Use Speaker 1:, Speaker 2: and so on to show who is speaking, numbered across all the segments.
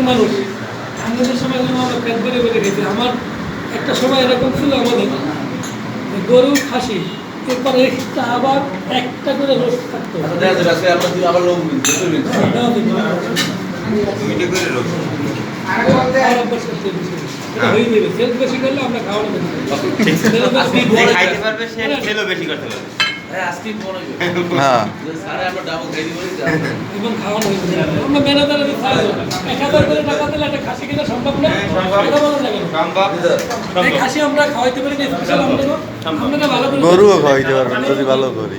Speaker 1: মানুষ আমাদের সময় আমরা পেট ভরে ভরে খেয়েছি। আমার একটা সময় এরকম ছিল আমাদের গরু খাসি এরপরে আবার একটা করে রোজ থাকতো। হয়ে যাবে সেল বেশি করলে আমরা খাওয়ানো
Speaker 2: বেশি করতে পারবে।
Speaker 3: গরুও খাওয়াইতে পারবেন যদি ভালো করি।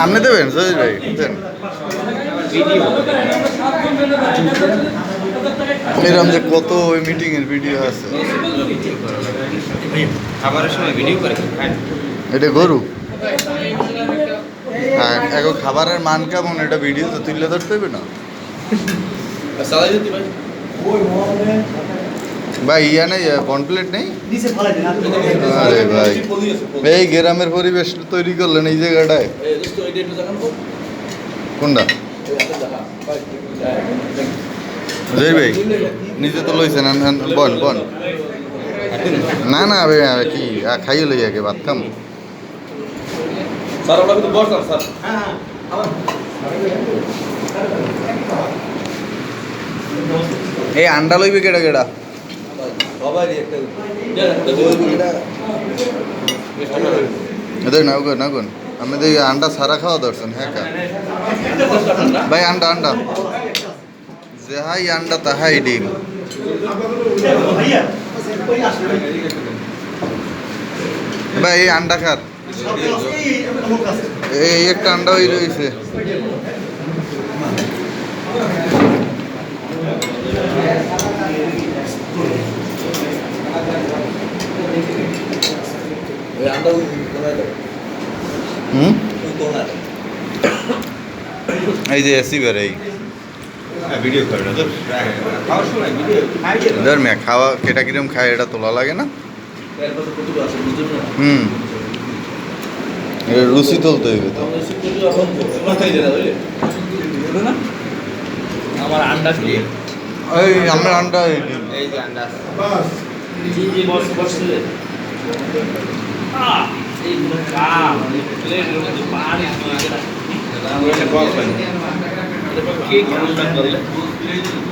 Speaker 3: আপনি দেবেন সহিদ ভাই? এরকম যে কত ওই মিটিং এর ভিডিও আছে।
Speaker 2: খাবারের সময় ভিডিও করে
Speaker 3: এটা গরু এখন খাবারের মান কেমন এটা ভিডিও তো তুলে ধরতে হবে না ভাই? ইয়া নেই কমপ্লিট নেই? আরে ভাই এই গ্রামের পরিবেশ তৈরি করলেন এই জায়গাটায়। কোনটা জয় ভাই নিজে তো লইছেন? বন বন না না কি খাইয়ে লই আগে ভাত খাম। এই আন্ডা লইবে কেডা কেডা? না গুন আমি তো আন্ডা সারা খাওয়া দর্শন। হ্যাঁ ভাই আন্ডা আন্ডা যাহাই আন্ডা তাহাই ডিম। ভাই এই আন্ডা খার এই একটা আন্ডা হয়ে রয়েছে। এই যে এসি বেড়াই
Speaker 2: ভিডিও করে না
Speaker 3: ধর মেয়ে খাওয়া কেটা কিরম খায় এটা তোলা লাগে না। রুচি তুলতে হইবে তো।
Speaker 2: আমার আন্ডা দিয়ে
Speaker 3: এই আমরা আন্ডা
Speaker 2: এই যে আন্ডা জি বস এই কাম প্লেটের মধ্যে পানি দিয়ে আমরা এটা বল পাই এটা কি কামটা করলে